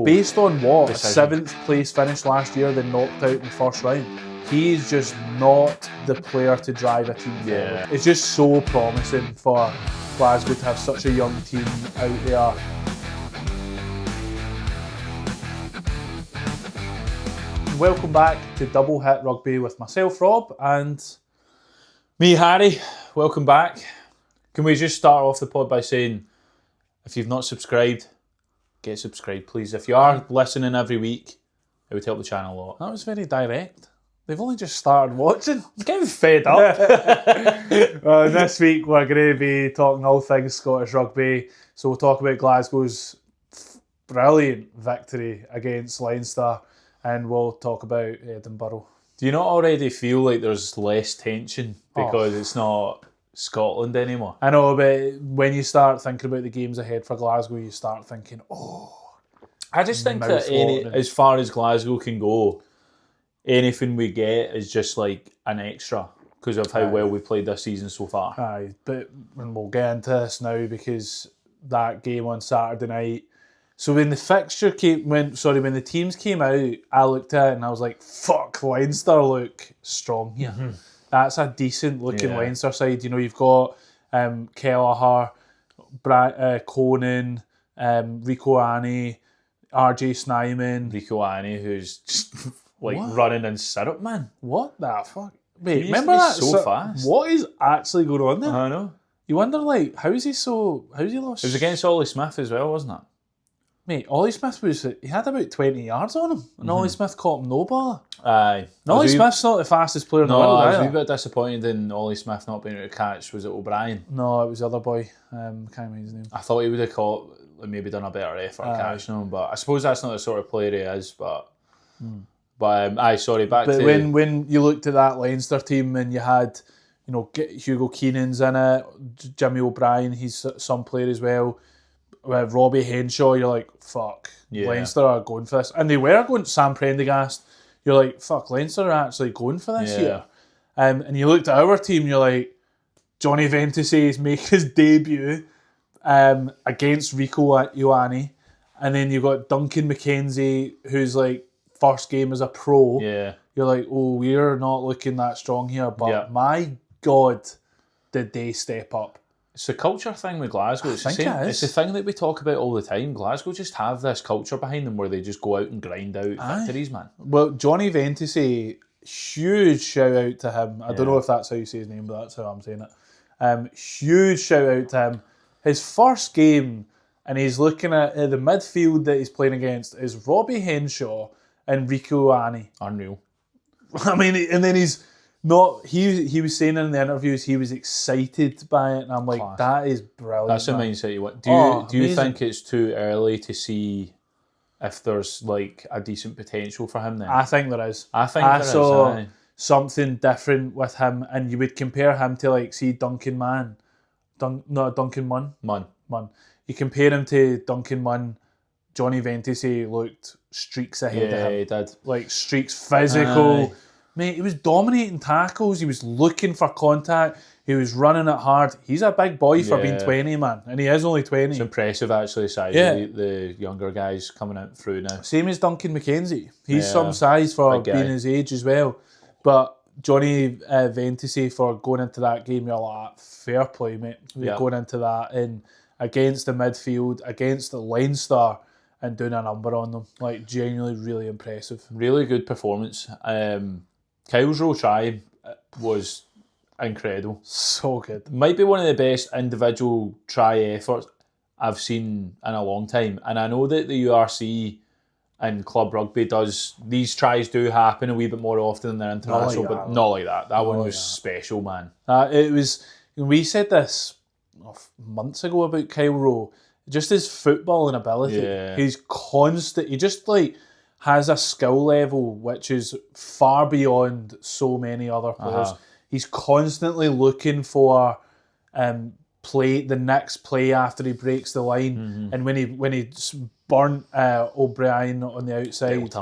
Based on what? Decision. 7th place finish last year, then knocked out in the first round. He's just not the player to drive a team forward. It's just so promising for Glasgow to have such a young team out there. Welcome back to Double Hit Rugby with myself, Rob, and Me, Harry, welcome back. Can we just start off the pod by saying, if you've not subscribed, get subscribed, please. If you are listening every week, it would help the channel a lot. that was very direct. They've only just started watching. I'm getting fed up. This week we're going to be talking all things Scottish rugby. So we'll talk about Glasgow's brilliant victory against Leinster, and we'll talk about Edinburgh. Do you not already feel like there's less tension because it's not Scotland anymore? I know, but when you start thinking about the games ahead for Glasgow, you start thinking, I just think that Mouth-watering. as far as Glasgow can go, anything we get is just like an extra because of how well we played this season so far. aye, but and we'll get into this now because that game on Saturday night. So when the fixture when the teams came out, I looked at it and I was like, fuck, Leinster look strong here. Mm-hmm. That's a decent looking Leinster side. You know, you've got Kelleher, Conan, Rico Annie, RJ Snyman. Rico Annie, who's just like running in syrup, man. What the fuck? Wait, He remember used to that? be so fast. What is actually going on there? I know. You wonder, like, how's he lost? It was against Ollie Smith as well, wasn't it? Mate, Ollie Smith he had about 20 yards on him, and Ollie Smith caught him no ball. Aye. And Ollie Smith's not the fastest player in the world I was a either. wee bit disappointed in Ollie Smith not being able to catch. Was it O'Brien? No, it was the other boy. Can't remember his name. I thought he would have caught, maybe done a better effort catching him, but I suppose that's not the sort of player he is. But back But to when you looked at that Leinster team and you had, you know, Hugo Keenan's in it, Jimmy O'Brien, he's some player as well. With Robbie Henshaw, you're like, fuck, Leinster are going for this. And they were going to Sam Prendergast. You're like, fuck, Leinster are actually going for this here. And you looked at our team, you're like, Johnny Ventisi is making his debut against Rico Ioane. And then you've got Duncan McKenzie, who's like, first game as a pro. Yeah. You're like, oh, we're not looking that strong here. But my God, did they step up. It's the culture thing with Glasgow. It's think it is. It's the thing that we talk about all the time. Glasgow just have this culture behind them where they just go out and grind out victories, man. Well, Johnny Ventisi, huge shout out to him. I don't know if that's how you say his name, but that's how I'm saying it. Huge shout out to him. His first game, and he's looking at the midfield that he's playing against is Robbie Henshaw and Rico Annie. Unreal. I mean, and then he's not. He was saying in the interviews he was excited by it, and I'm like, Class. that is brilliant. That's the man. mindset you want. Do you amazing. think it's too early to see if there's like a decent potential for him then? I think there is. I think I there is, saw aye. something different with him, and you would compare him to like see Duncan Munn. Duncan Munn. Man. You compare him to Duncan Munn. Johnny Ventisi looked streaks ahead of him. Yeah, he did. Like streaks, physical. Aye. Mate, he was dominating tackles. He was looking for contact. He was running it hard. He's a big boy for being 20, man. And he is only 20. It's impressive actually, size of the younger guys coming out through now. Same as Duncan McKenzie. He's some size for Big guy. being his age as well. But Johnny Ventisi, for going into that game, you're like, fair play, mate. You're going into that in against the midfield, against the Leinster, and doing a number on them. Like, genuinely really impressive. Really good performance. Kyle's row try was incredible. So good. Might be one of the best individual try efforts I've seen in a long time. And I know that the URC and club rugby these tries do happen a wee bit more often than their international, but not like that. That one was special, man. It was. We said this months ago about Kyle Rowe. Just his footballing ability. Yeah. He's constant. He just like has a skill level which is far beyond so many other players. He's constantly looking for the next play after he breaks the line, and when he burnt O'Brien on the outside,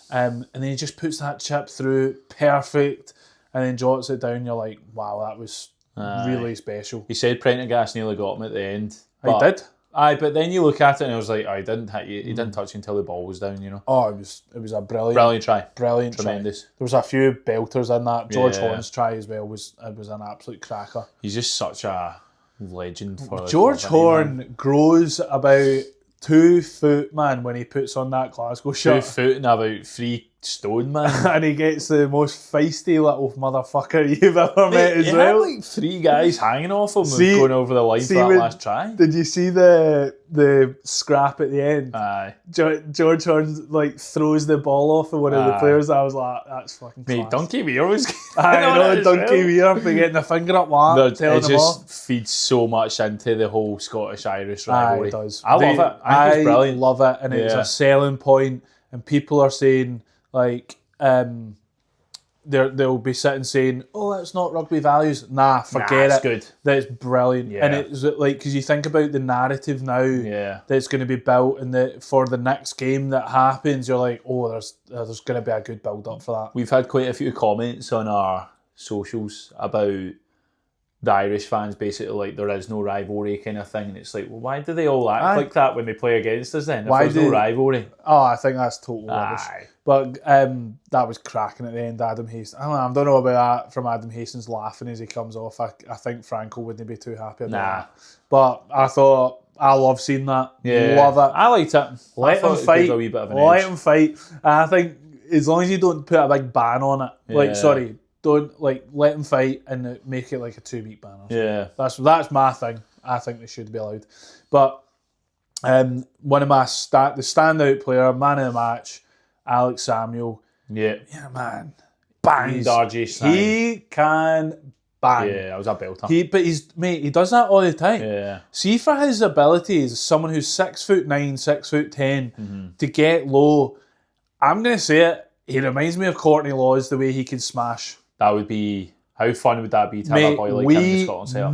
and then he just puts that chip through perfect, and then jots it down. You're like, wow, that was really special. He said Prendergast nearly got him at the end. He did. Aye, but then you look at it and I was like, he didn't hit you. He didn't touch you until the ball was down, you know. Oh, it was a Brilliant try. Tremendous. There was a few belters in that. George Horn's try as well was an absolute cracker. He's just such a legend for George Horn grows about 2 foot, man, when he puts on that Glasgow shirt. 2 foot and about 3 stone, man. And he gets the most feisty little motherfucker you've ever met as well. Had like 3 guys hanging off him and going over the line for that last try. Did you see the scrap at the end? Aye. George Horn like throws the ball off of one of the players. I was like, that's fucking class. Mate, Donkey Weir was I know, Donkey Weir for getting the finger up lamp, telling them off. It just feeds so much into the whole Scottish-Irish rivalry. It does. I love it. I think it's brilliant. Love it, and it's a selling point, and people are saying, like, they'll be sitting saying, "Oh, that's not rugby values." Nah, forget it. Good. That's brilliant, and it's like because you think about the narrative now that's going to be built, and for the next game that happens, you're like, "Oh, there's going to be a good build up for that." We've had quite a few comments on our socials about the Irish fans basically like there is no rivalry kind of thing, and it's like, well, why do they all act like that when they play against us then? If there's no rivalry. Oh, I think that's total rubbish. But that was cracking at the end, Adam Hastings. I don't know about that from Adam Hastings laughing as he comes off. I think Franco wouldn't be too happy about that. But I love seeing that. Yeah. Love it. I liked it. Let them fight. Let them fight. And I think as long as you don't put a big ban on it, don't let them fight and make it like a 2-week ban. That's my thing. I think they should be allowed. But one of my the standout player, man of the match, Alex Samuel. Yeah, man, bangs. He can bang. Yeah, I was a belter. But he does that all the time. Yeah. See, for his abilities, someone who's 6'9", 6'10", to get low, I'm gonna say it. He reminds me of Courtney Laws the way he can smash. That would be... How fun would that be to have a boy like him in the Scotland setup?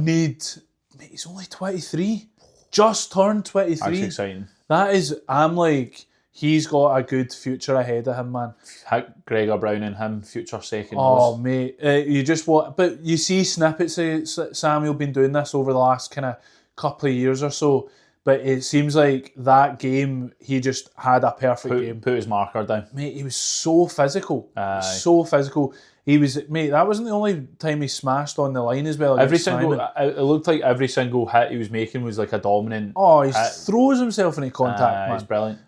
He's only 23. Just turned 23. That's exciting. I'm like, he's got a good future ahead of him, man. Gregor Brown and him, future second. Oh, mate. But you see snippets of Samuel been doing this over the last kind of couple of years or so. But it seems like that game, he just had a perfect game. Put his marker down. Mate, he was so physical. So physical. That wasn't the only time he smashed on the line as well. It looked like every single hit he was making was like a dominant. Oh, he throws himself into contact, man. He's brilliant.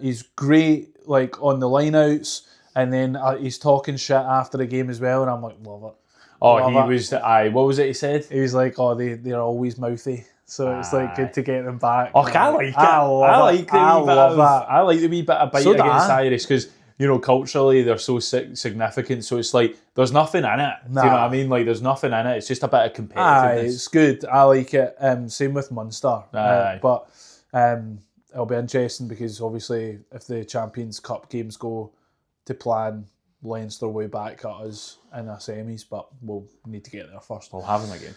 He's great, like on the lineouts, and then he's talking shit after the game as well, and I'm like, love it. What was it he said? He was like, oh, they're always mouthy. So it's like good to get them back. Oh, I like it. I like the wee bit of bite against Irish because, you know, culturally they're so significant. So it's like there's nothing in it. Do you know what I mean? Like there's nothing in it. It's just a bit of competitiveness. It's good. I like it. Same with Munster. But it'll be interesting because obviously if the Champions Cup games go to plan, Leinster way back at us in our semis, but we'll need to get there first. We'll have them again.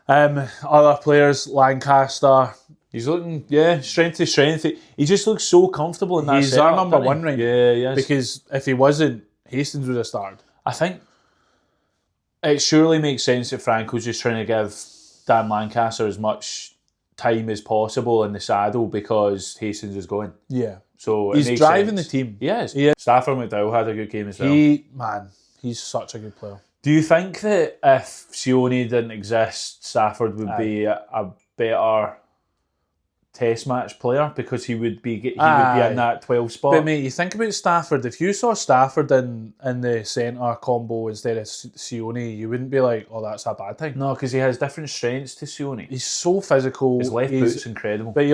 Other players, Lancaster. He's looking, strength to strength. He just looks so comfortable in that He's our number one right now. Yeah, he is. Because if he wasn't, Hastings would have started. I think it surely makes sense that Franco's just trying to give Dan Lancaster as much time as possible in the saddle because Hastings is going. Yeah. So he's driving the team. He is. Stafford McDowell had a good game as well. He's such a good player. Do you think that if Sione didn't exist, Stafford would be a better Test match player because he would be in that 12 spot? But mate, you think about Stafford. If you saw Stafford in the centre combo instead of Sione, you wouldn't be like, "Oh, that's a bad thing." No, because he has different strengths to Sione. He's so physical. His left boot's incredible. But he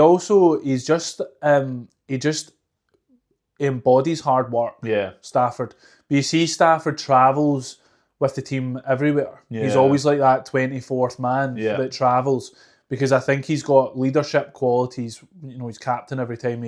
just embodies hard work. Yeah, Stafford. But you see, Stafford travels with the team everywhere. Yeah. He's always like that 24th man that travels because I think he's got leadership qualities. You know, he's captain every time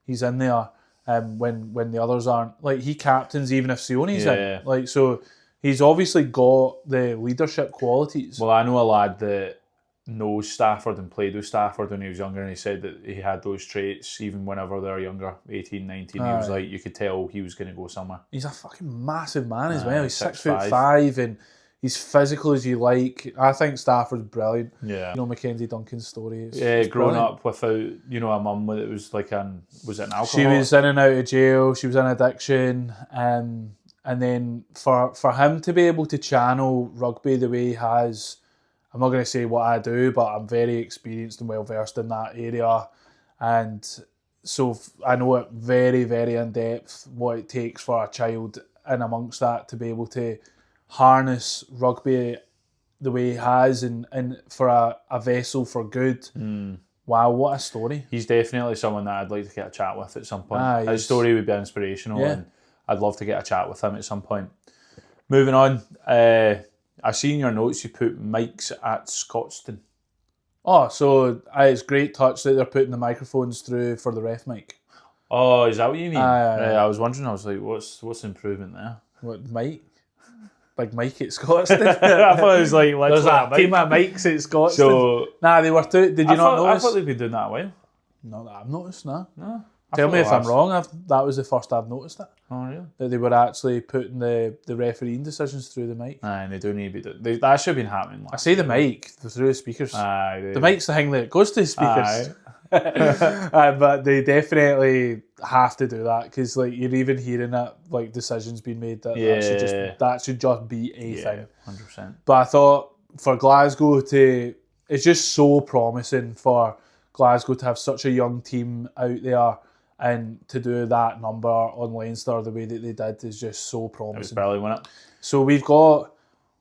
he's in there. When the others aren't, like he captains even if Sione's in. Like so, he's obviously got the leadership qualities. Well, I know a lad that knows Stafford and played with Stafford when he was younger, and he said that he had those traits even whenever they were younger, 18, 19. He was like, you could tell he was going to go somewhere. He's a fucking massive man as well. He's 6'5", and He's physical as you like. I think Stafford's brilliant. Yeah. You know Mackenzie Duncan's story. It's growing brilliant. up without, a mum that was like was it an alcohol? She was in and out of jail. She was in addiction. And then for him to be able to channel rugby the way he has, I'm not going to say what I do, but I'm very experienced and well versed in that area. And so I know it very, very in depth what it takes for a child in amongst that to be able to harness rugby the way he has and for a vessel for good. Wow, what a story. He's definitely someone that I'd like to get a chat with at some point. His story would be inspirational and I'd love to get a chat with him at some point. Moving on, I see in your notes you put mics at Scotstoun. Oh, so it's great touch that they're putting the microphones through for the ref mic. Oh, is that what you mean? I was wondering, I was like, what's the improvement there? What, mic? Big Mike at Scotstoun. I thought it was like there's that team of mics at Scotstoun. So, they were two. Did you not notice? I thought they'd been doing that a while. Not that I've noticed, no. Tell me if I'm wrong. That was the first I've noticed it. Oh, really? That they were actually putting the refereeing decisions through the mic. And they do need to be that should have been happening. I say the mic through the speakers. The mic's the thing that goes to the speakers. But they definitely have to do that because like you're even hearing that like decisions being made that should just be a thing. 100%. But I thought for Glasgow it's just so promising for Glasgow to have such a young team out there and to do that number on Leinster the way that they did is just so promising. It was brilliant, wasn't it? So we've got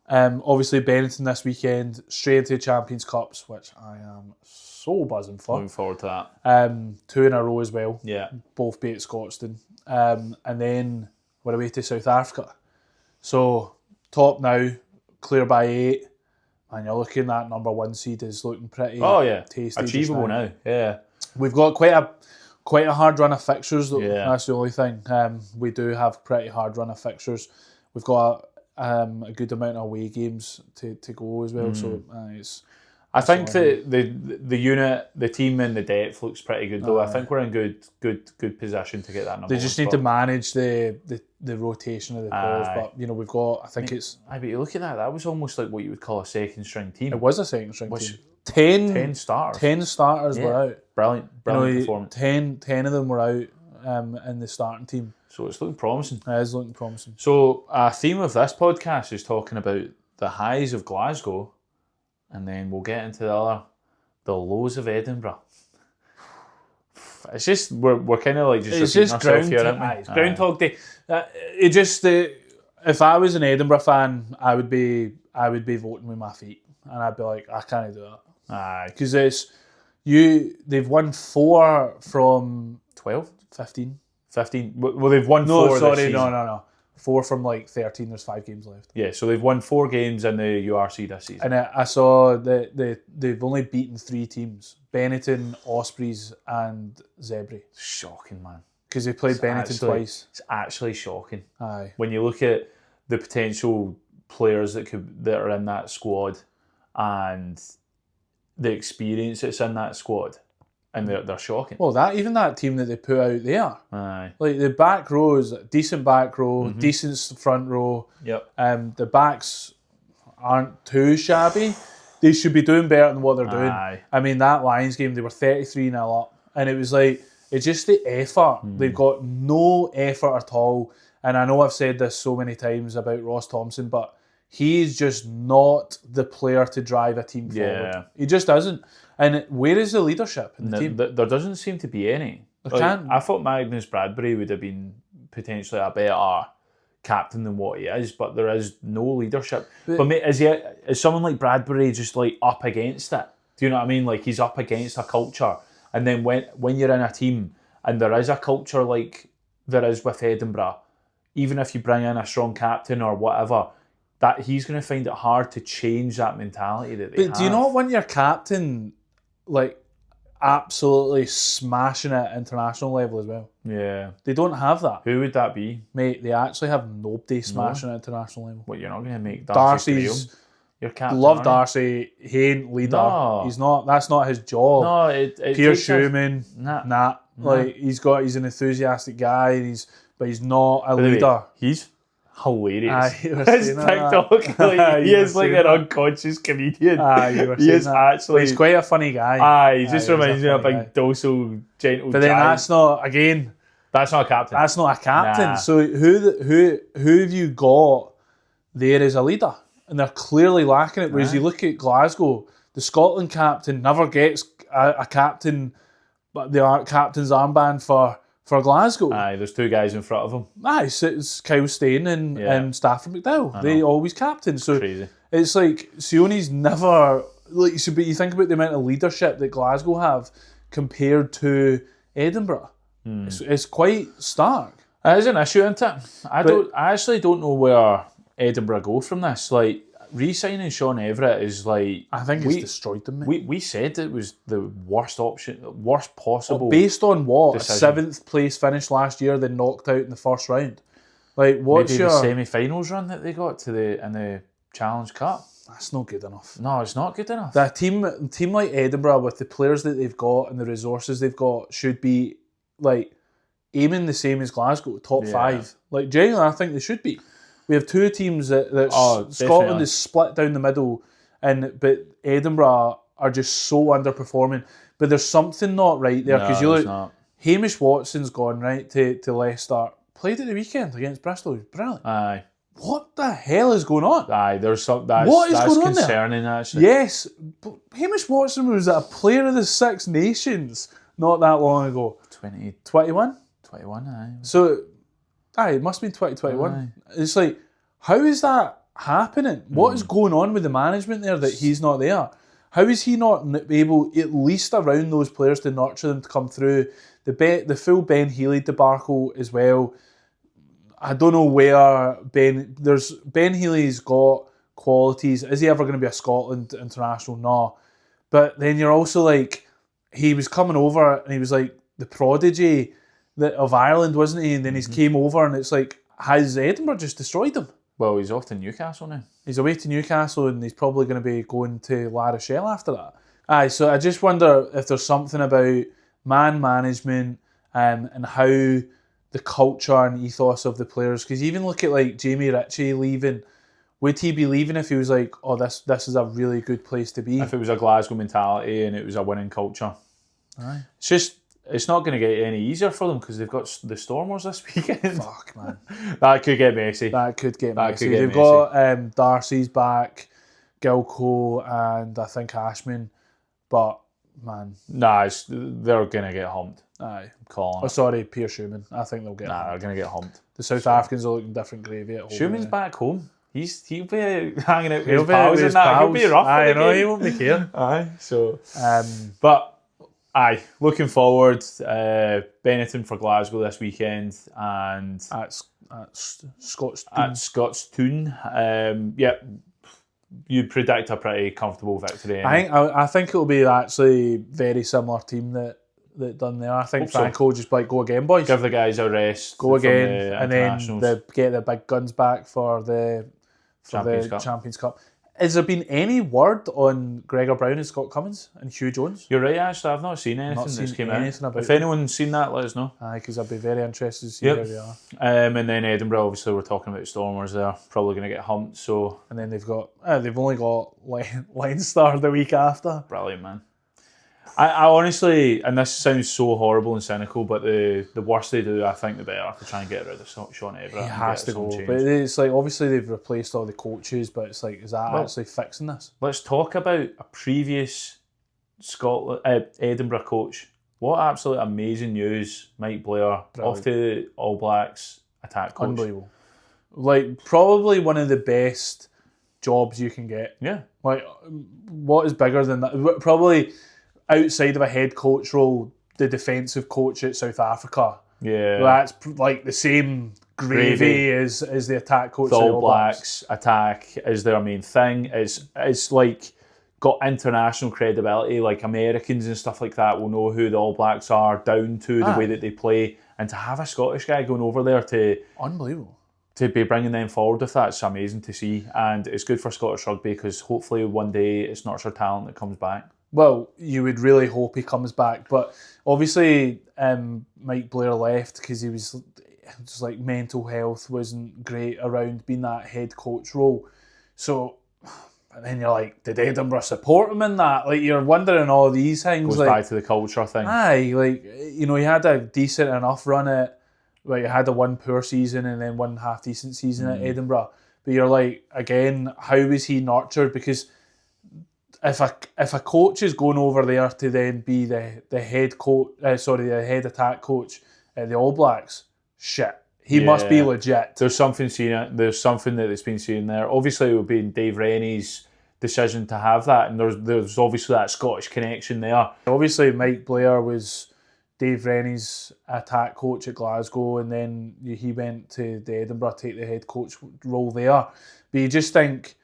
obviously Benetton this weekend, straight into Champions Cups, which I am so buzzing for. Looking forward to that. 2 in a row as well. Yeah. Both beat Scotstoun. And then we're away to South Africa. So top now, clear by 8. And you're looking at number 1 seed is looking pretty tasty. Achievable now. Yeah. We've got quite a hard run of fixtures though. Yeah. That's the only thing. We do have pretty hard run of fixtures. We've got a good amount of away games to go as well. So I think that the unit, the team and the depth looks pretty good though. I think we're in good position to get that number. They just need to manage the rotation of the players. But we've got. I think it's. But you look at that. That was almost like what you would call a second string team. It was a second string team. 10 starters. 10 starters were out. Brilliant performance. 10 of them were out in the starting team. So it's looking promising. It is looking promising. So a theme of this podcast is talking about the highs of Glasgow, and then we'll get into the lows of Edinburgh. It's just we're kind of like it's just Groundhog Day. If I was an Edinburgh fan, I would be voting with my feet, and I'd be like, I can't do that. Because they've won 4 from 12, 15. 15. Well, they've won 4 this season. No. 4 from like 13. There's 5 games left. Yeah, so they've won 4 games in the URC this season. And I saw that they've only beaten 3 teams: Benetton, Ospreys, and Zebra. Shocking, man. Because they played Benetton twice. It's actually shocking. Aye. When you look at the potential players that are in that squad and the experience that's in that squad, and they're shocking. Well, that team that they put out there, aye, like the back row is decent back row, decent front row. Yep. The backs aren't too shabby. They should be doing better than what they're doing. Aye. I mean, that Lions game, they were 33-0 up, and it was like it's just the effort. They've got no effort at all. And I know I've said this so many times about Ross Thompson, but he's just not the player to drive a team forward. He just isn't. And where is the leadership in the team? There doesn't seem to be any. I thought Magnus Bradbury would have been potentially a better captain than what he is, but there is no leadership. But mate, is someone like Bradbury just like up against it? Do you know what I mean? Like he's up against a culture, and then when you're in a team and there is a culture like there is with Edinburgh, even if you bring in a strong captain or whatever, that he's going to find it hard to change that mentality that they have. But do you not want your captain like absolutely smashing it at international level as well? Yeah. They don't have that. Who would that be? Mate, they actually have nobody smashing at international level. What, you're not going to make Darcy's your captain? Love Darcy. He ain't leader. No. He's not. That's not his job. No, it Pierre Schumann. Like he's an enthusiastic guy, but he's not a leader. He's hilarious. You were His saying that. TikTok, like, he You were is like saying an that. unconscious comedian. You were He saying is that. actually. But he's quite a funny guy. He just he is reminds a me of a funny big, docile, gentle But then giant. that's not, again, That's not a captain. that's not a captain. Nah. So who have you got there as a leader? And they're clearly lacking it. Whereas you look at Glasgow, the Scotland captain never gets a captain, but the captain's armband for Glasgow. There's two guys in front of him. It's Kyle Steyn and Stafford McDowell. They always captain. So Crazy. it's like Sione's never like. So, but you think about the amount of leadership that Glasgow have compared to Edinburgh. It's quite stark. It is an issue, isn't it? I actually don't know where Edinburgh go from this. Like, re-signing Sean Everett is like... I think it's destroyed them, mate. We said it was the worst option, worst possible... Based on what? decision. A 7th place finish last year, then knocked out in the first round. Like, what's Maybe your... the semi-finals run that they got in the Challenge Cup. That's not good enough. No, it's not good enough. A team like Edinburgh, with the players that they've got and the resources they've got, should be, like, aiming the same as Glasgow, top 5. Like, genuinely, I think they should be. We have two teams that Scotland definitely. is split down the middle, but Edinburgh are just so underperforming. But there's something not right there, because you look, not. Hamish Watson's gone right to Leicester. Played at the weekend against Bristol. He was brilliant. Aye. What the hell is going on? There's some... What is going on there? concerning, actually. Yes, but Hamish Watson was a player of the Six Nations not that long ago. 21? 21, aye. So, it must have been 2021. It's like, how is that happening? What is going on with the management there that he's not there? How is he not able, at least around those players, to nurture them to come through? The full Ben Healy debacle as well. I don't know where Ben Healy's got qualities. Is he ever going to be a Scotland international? No. But then you're also like, he was coming over and he was like the prodigy of Ireland, wasn't he? And then he's came over and it's like, has Edinburgh just destroyed him? Well, he's off to Newcastle now. He's away to Newcastle and he's probably going to be going to La Rochelle after that. So I just wonder if there's something about man management and how the culture and ethos of the players. Because even look at like Jamie Ritchie leaving. Would he be leaving if he was like, oh, this is a really good place to be? If it was a Glasgow mentality and it was a winning culture. Aye. It's not going to get any easier for them because they've got the Stormers this weekend. Fuck, man. That could get messy. They've got Darcy's back, Gilco, and I think Ashman. But, man. They're going to get humped. Aye. Calling sorry, Pierre Schumann. I think they'll get humped. They're going to get humped. The South Africans are looking different gravy at home. Schumann's back home. He'll be hanging out with He'll his pals and that. He'll be rough. I know, he won't be care. Aye, so... looking forward. Benetton for Glasgow this weekend and... At Scottstown. At Scottstown. You'd predict a pretty comfortable victory. I think it'll be actually very similar team that done there. I think Franco will just like, go again, boys. Give the guys a rest. Go again, and then get the big guns back for the Champions Cup. Has there been any word on Gregor Brown and Scott Cummins and Hugh Jones? You're right, actually. I've not seen anything that's came out. If anyone's seen that, let us know. Aye, because I'd be very interested to see where they are. And then Edinburgh, obviously, we're talking about Stormers there. Probably going to get humped, so... And then they've only got Leinster the week after. Brilliant, man. I honestly, and this sounds so horrible and cynical, but the worse they do, I think the better to try and get rid of Sean Everett. He has to go. But it's like, obviously they've replaced all the coaches, but it's like, is that actually fixing this? Let's talk about a previous Edinburgh coach. What absolute amazing news, Mike Blair, off to the All Blacks attack coach. Unbelievable. Like, probably one of the best jobs you can get. Yeah. Like, what is bigger than that? Probably... outside of a head coach role, the defensive coach at South Africa. Yeah. That's like the same gravy as the attack coach the at All Blacks. Attack is their main thing. It's like got international credibility, like Americans and stuff like that will know who the All Blacks are down to the way that they play. And to have a Scottish guy going over there to... Unbelievable. To be bringing them forward with that, it's amazing to see. And it's good for Scottish rugby because hopefully one day it's not our talent that comes back. Well, you would really hope he comes back, but obviously Mike Blair left because just like mental health wasn't great around being that head coach role. So, and then you're like, did Edinburgh support him in that? Like, you're wondering all these things. Goes like, back to the culture thing. Aye, like, you know, he had a decent enough run at, well, he had a one poor season and then one half decent season at Edinburgh. But you're like, again, how was he nurtured? Because if a coach is going over there to then be the head coach, the head attack coach at the All Blacks, shit, he must be legit. There's something that it's been seen there. Obviously, it would be Dave Rennie's decision to have that, and there's obviously that Scottish connection there. Obviously, Mike Blair was Dave Rennie's attack coach at Glasgow, and then he went to the Edinburgh to take the head coach role there. But you just think,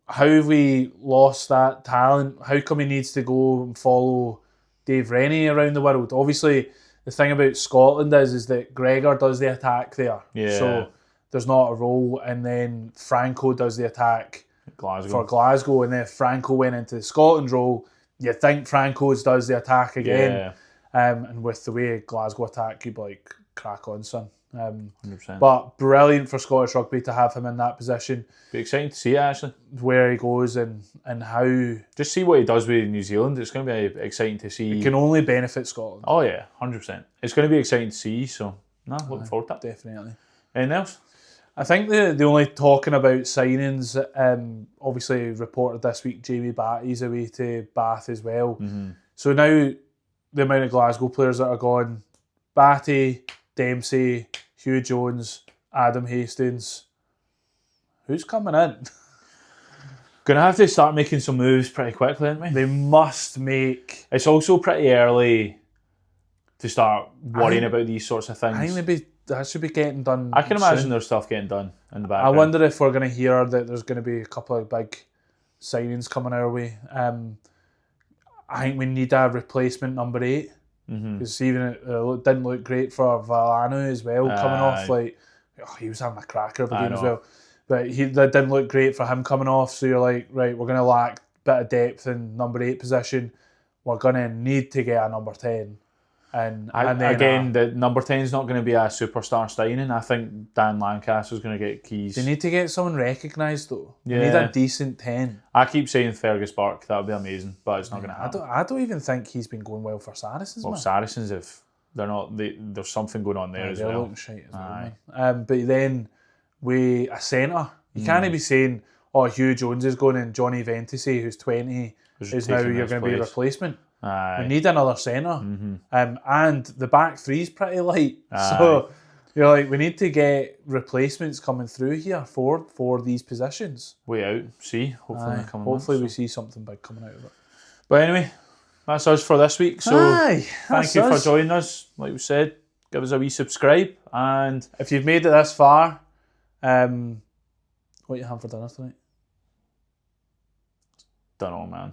how have we lost that talent? How come he needs to go and follow Dave Rennie around the world? Obviously, the thing about Scotland is that Gregor does the attack there. Yeah. So there's not a role, and then Franco does the attack for Glasgow, and then if Franco went into the Scotland role, you think Franco's does the attack again. Yeah. And with the way Glasgow attack, you'd be like, crack on, son. 100%. But brilliant for Scottish rugby to have him in that position. Be exciting to see it, actually. Where he goes and how... Just see what he does with New Zealand. It's going to be exciting to see. It can only benefit Scotland. Oh yeah, 100%. It's going to be exciting to see, so looking forward to it. Definitely. Anything else? I think the only talking about signings, obviously reported this week, Jamie Batty's away to Bath as well. Mm-hmm. So now the amount of Glasgow players that are gone, Batty, Dempsey, Hugh Jones, Adam Hastings. Who's coming in? Gonna have to start making some moves pretty quickly, aren't we? They must make... It's also pretty early to start worrying about these sorts of things. I think maybe that should be getting done I can imagine soon. there's stuff getting done in the background. I wonder if we're going to hear that there's going to be a couple of big signings coming our way. I think we need a replacement number 8. Because even it didn't look great for Valano as well, coming off. Like, he was having a cracker of a game as well. But that didn't look great for him coming off. So you're like, right, we're going to lack a bit of depth in number 8 position. We're going to need to get a number 10. And then again, the number 10 is not going to be a superstar signing. I think Dan Lancaster's going to get keys. They need to get someone recognised though. Yeah. They need a decent 10. I keep saying Fergus Burke, that would be amazing, but it's not going to happen. I don't even think he's been going well for Saracens. Well, man. Saracens, if they're not, there's something going on there as they're well. looking shite as well, man. But then with a centre, you can't be saying, oh, Hugh Jones is going and Johnny Ventisey, who's 20, is now you're going to be a replacement. We need another centre. And the back three's pretty light. So you're like, we need to get replacements coming through here for these positions. Way out, see. Hopefully we see something big coming out of it. But anyway, that's us for this week. So thank you for joining us. Like we said, give us a wee subscribe. And if you've made it this far, what you have for dinner tonight? Don't know, man.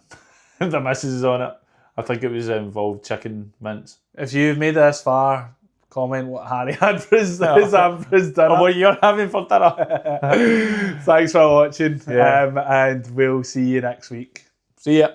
The missus is on it. I think it was involved chicken mince. If you've made it this far, comment what Harry had for his dinner. Or what you're having for dinner. Thanks for watching, and we'll see you next week. See ya.